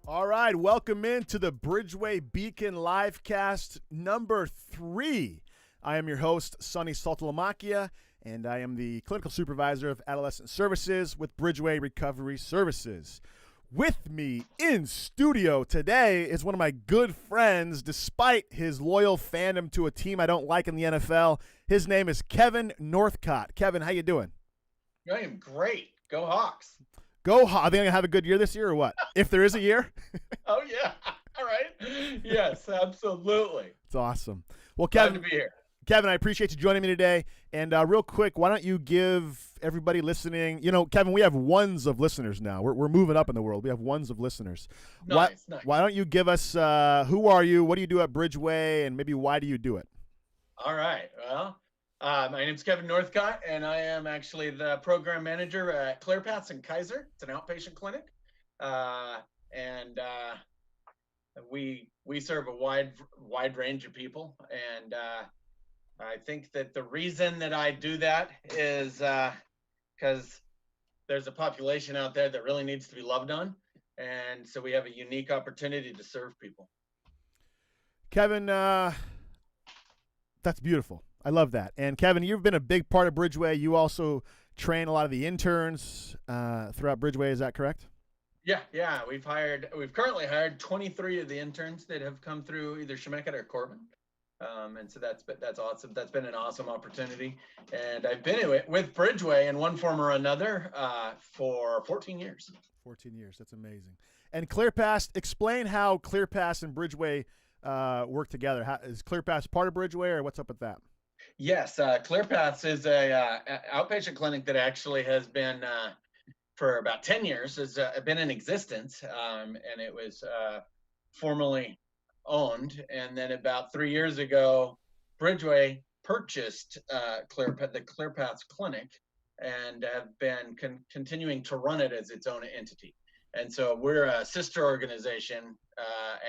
All right, welcome into the Bridgeway Beacon Livecast number 3. I am your host, Sonny, and I am the Clinical Supervisor of Adolescent Services with Bridgeway Recovery Services. With me in studio today is one of my good friends, despite his loyal fandom to a team I don't like in the NFL. His name is Kevin Northcott. Kevin, how you doing? I am great. Go Hawks. Go Hawks. Are they going to have a good year this year or what? If there is a year? Oh, yeah. All right. Yes, absolutely. It's awesome. Well, Glad Kevin, to be here. Kevin, I appreciate you joining me today. And real quick, why don't you give everybody listening, Kevin, we have ones of listeners now. We're moving up in the world. We have ones of listeners. Nice. Why don't you give us, who are you? What do you do at Bridgeway? And maybe why do you do it? All right. Well, my name's Kevin Northcott, and I am actually the program manager at ClearPaths in Kaiser. It's an outpatient clinic. We serve a wide range of people. And I think that the reason that I do that is because there's a population out there that really needs to be loved on. And so we have a unique opportunity to serve people. Kevin, that's beautiful. I love that. And Kevin, you've been a big part of Bridgeway. You also train a lot of the interns throughout Bridgeway. Is that correct? Yeah. We've currently hired 23 of the interns that have come through either Shemekia or Corbin. And so that's awesome. That's been an awesome opportunity. And I've been with Bridgeway in one form or another for 14 years. 14 years. That's amazing. And ClearPaths, explain how ClearPaths and Bridgeway work together. Is ClearPaths part of Bridgeway, or what's up with that? Yes, ClearPaths is a outpatient clinic that actually has been for about 10 years, has been in existence, and it was formerly owned. And then about 3 years ago, Bridgeway purchased the ClearPaths clinic and have been continuing to run it as its own entity. And so we're a sister organization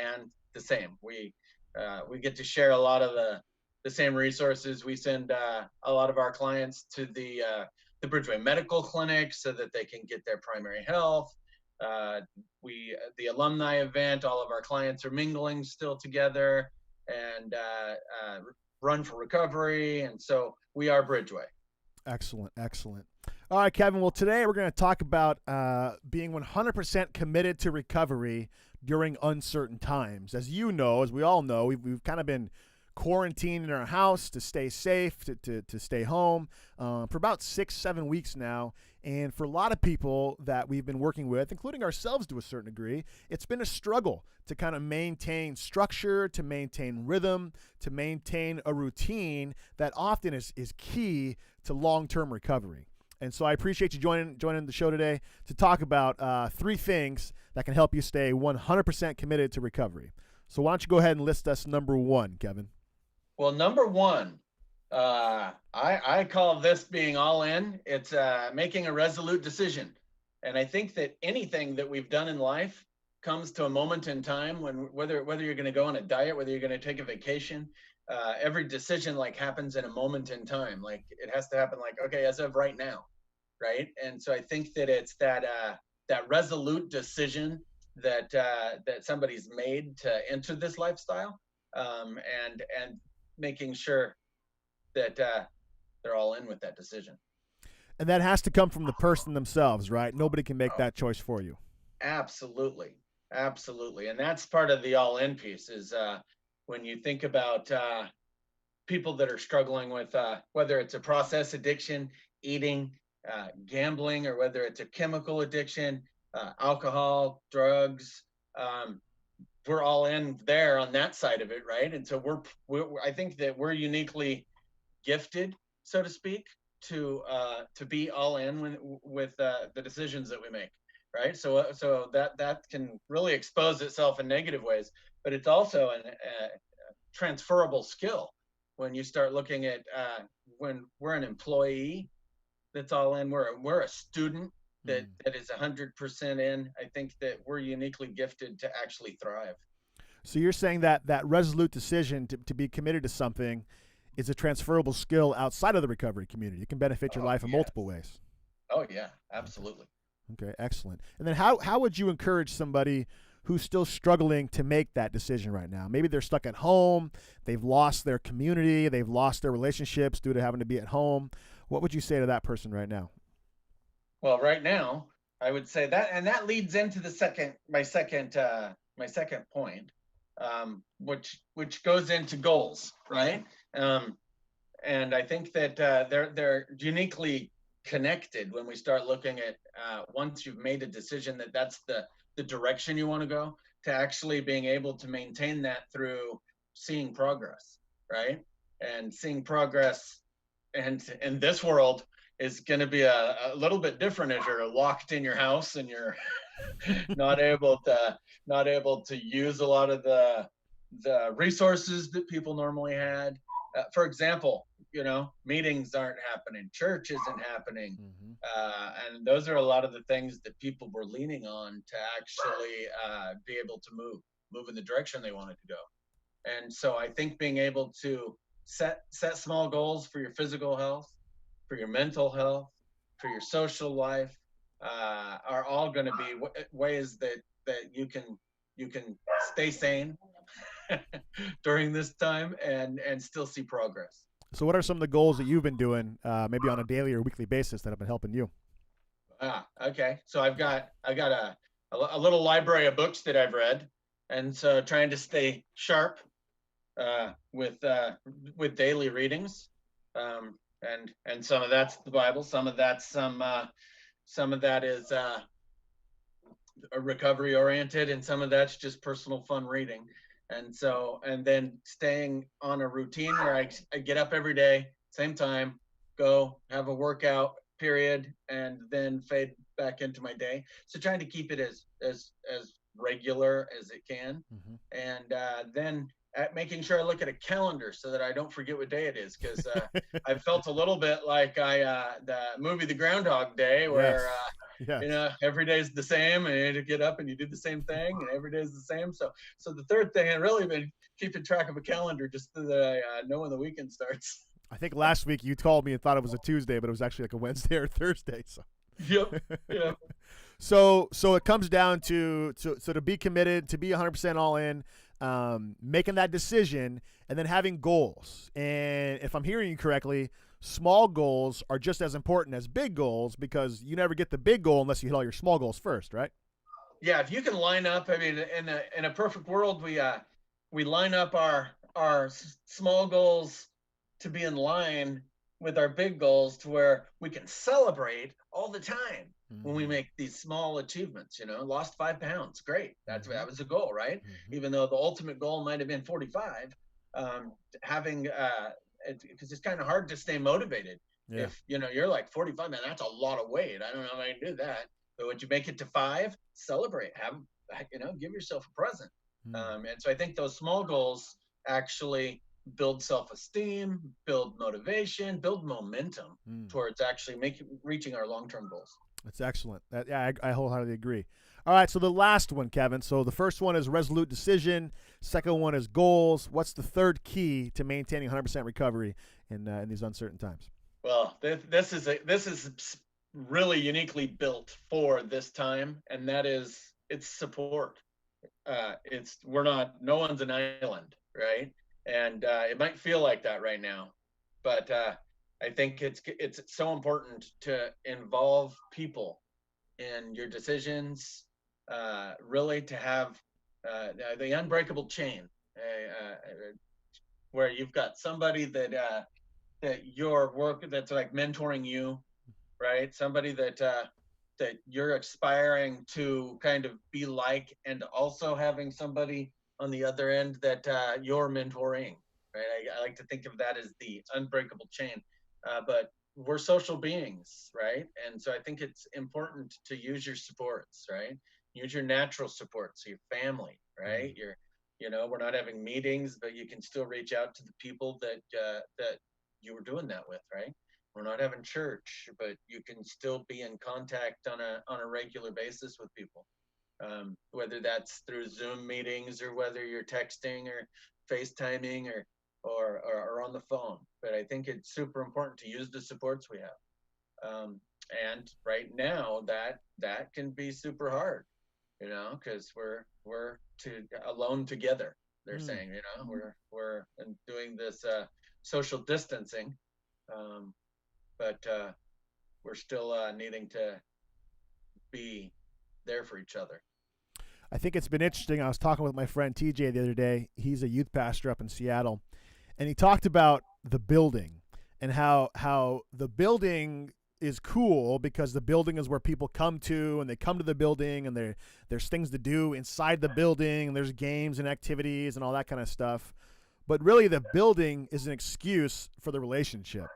and the same. We get to share a lot of the same resources. We send a lot of our clients to the Bridgeway Medical Clinic so that they can get their primary health. The alumni event, all of our clients are mingling still together and run for recovery. And so we are Bridgeway. Excellent. All right, Kevin. Well, today we're going to talk about being 100% committed to recovery during uncertain times. As you know, as we all know, we've kind of been quarantined in our house to stay safe, to stay home for about 6-7 weeks now. And for a lot of people that we've been working with, including ourselves to a certain degree, it's been a struggle to kind of maintain structure, to maintain rhythm, to maintain a routine that often is key to long-term recovery. And so I appreciate you joining the show today to talk about 3 things that can help you stay 100% committed to recovery. So why don't you go ahead and list us number 1, Kevin? Well, number 1, I call this being all in. It's making a resolute decision. And I think that anything that we've done in life comes to a moment in time when whether you're going to go on a diet, whether you're going to take a vacation, every decision happens in a moment in time. Like it has to happen okay, as of right now. Right. And so I think that it's that resolute decision that somebody's made to enter this lifestyle, and making sure that they're all in with that decision. And that has to come from the person themselves, right? Nobody can make that choice for you. Absolutely. And that's part of the all in piece is when you think about people that are struggling with whether it's a process addiction, eating, gambling, or whether it's a chemical addiction, alcohol, drugs, we're all in there on that side of it, right? And so I think that we're uniquely gifted, so to speak, to be all in with the decisions that we make, right? So that can really expose itself in negative ways, but it's also a transferable skill when you start looking at when we're an employee that's all in, we're a student that is 100% in. I think that we're uniquely gifted to actually thrive. So you're saying that resolute decision to be committed to something is a transferable skill outside of the recovery community. It can benefit your life in multiple ways. Oh yeah, absolutely. Okay, excellent. And then how would you encourage somebody who's still struggling to make that decision right now? Maybe they're stuck at home, they've lost their community, they've lost their relationships due to having to be at home. What would you say to that person right now? Well, right now, I would say that, and that leads into my second point, which goes into goals, right? And I think that they're uniquely connected when we start looking at once you've made a decision that that's the direction you want to go, to actually being able to maintain that through seeing progress, right? And seeing progress, and in this world is going to be a little bit different as you're locked in your house and you're not able to use a lot of the resources that people normally had. For example, meetings aren't happening, church isn't happening, and those are a lot of the things that people were leaning on to actually be able to move in the direction they wanted to go. And so I think being able to set small goals for your physical health, for your mental health, for your social life, are all going to be ways that you can stay sane during this time and still see progress. So, what are some of the goals that you've been doing, maybe on a daily or weekly basis, that have been helping you? Okay. So I've got a little library of books that I've read, and so trying to stay sharp with daily readings, and some of that's the Bible, some of that is recovery oriented, and some of that's just personal fun reading. And then staying on a routine where I get up every day, same time, go have a workout period, and then fade back into my day. So trying to keep it as regular as it can, and then making sure I look at a calendar so that I don't forget what day it is, because I felt a little bit like the movie The Groundhog Day, where Yes. every day is the same, and you get up and you do the same thing, and every day is the same. So the third thing, I've really been keeping track of a calendar just so that I know when the weekend starts. I think last week you called me and thought it was a Tuesday, but it was actually like a Wednesday or Thursday. So. Yep. So it comes down to to be committed, to be 100% all in, making that decision, and then having goals. And if I'm hearing you correctly, small goals are just as important as big goals, because you never get the big goal unless you hit all your small goals first, right? Yeah, if you can line up, I mean, in a perfect world, we line up our small goals to be in line with our big goals, to where we can celebrate all the time when we make these small achievements. Lost 5 pounds, great. That was a goal, right? Even though the ultimate goal might have been 45, having because it's kind of hard to stay motivated. If you're like 45, man, that's a lot of weight. I don't know if I can do that. But would you make it to 5? Celebrate, give yourself a present. And so I think those small goals actually build self-esteem, build motivation, build momentum towards actually reaching our long-term goals. That's excellent. I wholeheartedly agree. All right, so the last one, Kevin. So the first one is resolute decision. Second one is goals. What's the third key to maintaining 100% recovery in these uncertain times? Well, this is really uniquely built for this time, and that is it's support. No one's an island, right? And it might feel like that right now, but I think it's so important to involve people in your decisions, really to have the unbreakable chain, where you've got somebody that your work that's like mentoring you, right? Somebody that you're aspiring to kind of be like, and also having somebody on the other end that you're mentoring, right? I like to think of that as the unbreakable chain. But we're social beings, right? And so I think it's important to use your supports, right? Use your natural supports, so your family, right? We're not having meetings, but you can still reach out to the people that you were doing that with, right? We're not having church, but you can still be in contact on a regular basis with people, whether that's through Zoom meetings, or whether you're texting or FaceTiming or on the phone. But I think it's super important to use the supports we have. And right now that can be super hard. because we're alone together. They're Mm. saying, we're doing this social distancing, um, but we're still needing to be there for each other. I think it's been interesting. I was talking with my friend TJ the other day. He's a youth pastor up in Seattle, and he talked about the building and how the building is cool because the building is where people come to, and they come to the building, and there's things to do inside the building, and there's games and activities and all that kind of stuff. But really, the building is an excuse for the relationship.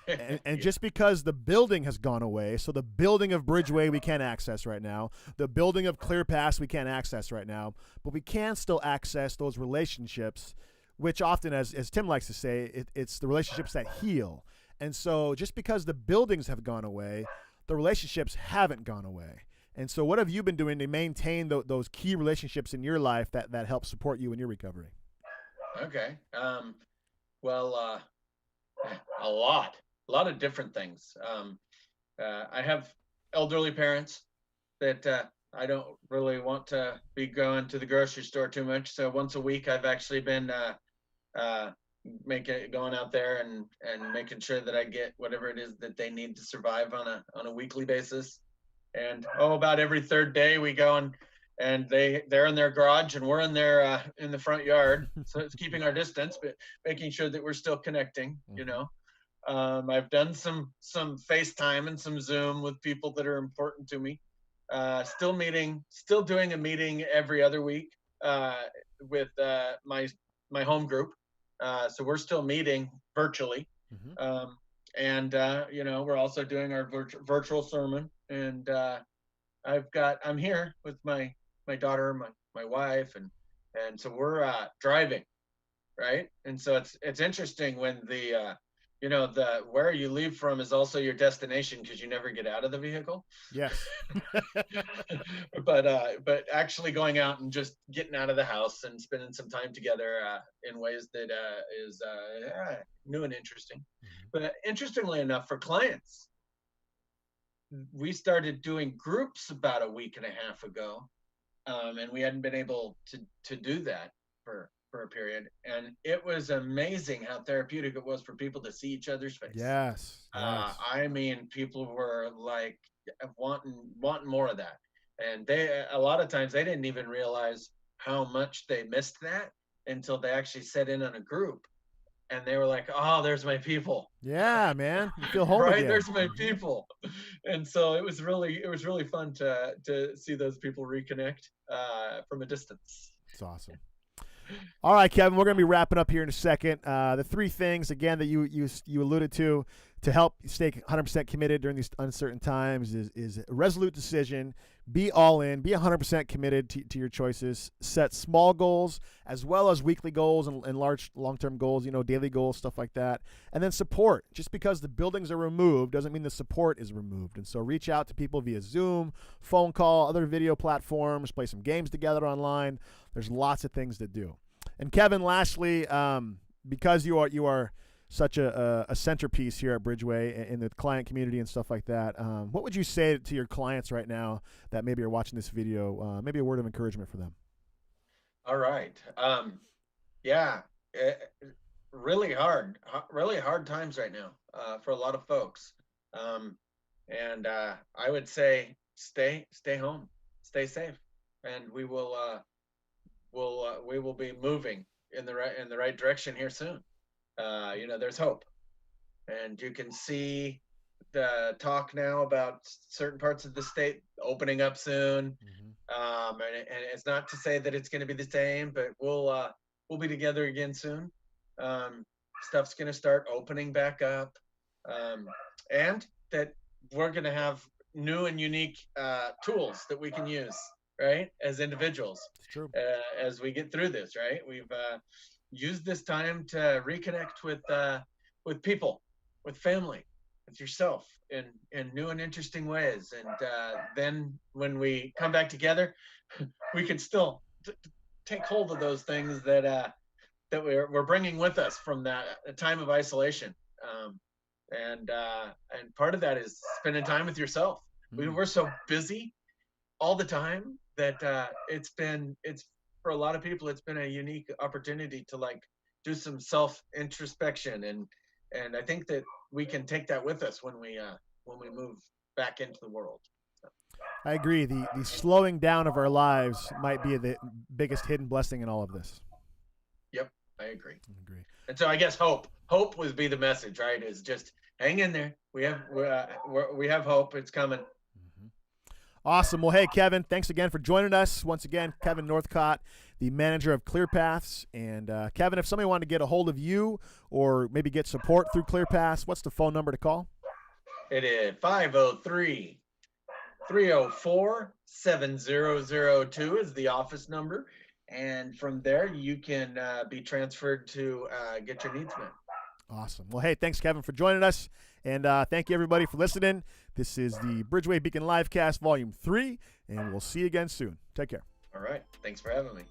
And Yeah. just because the building has gone away, so the building of Bridgeway we can't access right now, the building of ClearPass we can't access right now, but we can still access those relationships, which often, as Tim likes to say, it's the relationships that heal. And so just because the buildings have gone away, the relationships haven't gone away. And so what have you been doing to maintain those key relationships in your life that help support you in your recovery? Okay. Well, a lot of different things. I have elderly parents that I don't really want to be going to the grocery store too much. So once a week, I've actually been uh, going out there and making sure that I get whatever it is that they need to survive on a weekly basis. And about every third day, we go and they're in their garage and we're in the front yard. So it's keeping our distance, but making sure that we're still connecting. I've done some FaceTime and some Zoom with people that are important to me. Still doing a meeting every other week with my home group. So we're still meeting virtually. Mm-hmm. And we're also doing our virtual sermon. And I'm here with my daughter, my wife, and so we're driving, right? And so it's interesting when the where you leave from is also your destination because you never get out of the vehicle. Yes. But actually going out and just getting out of the house and spending some time together in ways that is new and interesting. Mm-hmm. But interestingly enough, for clients, we started doing groups about a week and a half ago, and we hadn't been able to do that for a period, and it was amazing how therapeutic it was for people to see each other's face. Yes. Yes. I mean, people were like wanting more of that, and they a lot of times they didn't even realize how much they missed that until they actually set in on a group, and they were like, "Oh, there's my people." Yeah, man. You feel home Right, again. there's my people. And so it was really fun to see those people reconnect from a distance. It's awesome. All right, Kevin, we're going to be wrapping up here in a second. The three things, again, that you alluded to help stay 100% committed during these uncertain times is a resolute decision, be all in, be 100% committed to your choices, set small goals as well as weekly goals and large long-term goals, daily goals, stuff like that. And then support. Just because the buildings are removed doesn't mean the support is removed. And so reach out to people via Zoom, phone call, other video platforms, play some games together online. There's lots of things to do. And Kevin, lastly, because you are such a centerpiece here at Bridgeway in the client community and stuff like that, what would you say to your clients right now that maybe are watching this video? Maybe a word of encouragement for them. All right. Yeah, really hard times right now for a lot of folks. And I would say stay home, stay safe, and we will be moving in the right direction here soon. There's hope, and you can see the talk now about certain parts of the state opening up soon. Mm-hmm. And it's not to say that it's going to be the same, but we'll be together again soon. Stuff's going to start opening back up, and that we're going to have new and unique tools that we can use, right, as individuals. It's true. As we get through this, right, we've used this time to reconnect with people, with family, with yourself in new and interesting ways. And then when we come back together, we can still take hold of those things that we're bringing with us from that time of isolation. And part of that is spending time with yourself. Mm-hmm. We're so busy all the time that it's for a lot of people, it's been a unique opportunity to like do some self introspection, and I think that we can take that with us when we move back into the world. So. I agree. The slowing down of our lives might be the biggest hidden blessing in all of this. Yep, I agree. I agree. And so I guess hope would be the message, right? Is just hang in there. We have hope. It's coming. Awesome. Well, hey, Kevin, thanks again for joining us. Once again, Kevin Northcott, the manager of ClearPaths. And Kevin, if somebody wanted to get a hold of you or maybe get support through ClearPaths, what's the phone number to call? It is 503-304-7002 is the office number. And from there, you can be transferred to get your needs met. Awesome. Well, hey, thanks, Kevin, for joining us. And thank you, everybody, for listening. This is the Bridgeway Beacon Livecast Volume 3, and we'll see you again soon. Take care. All right. Thanks for having me.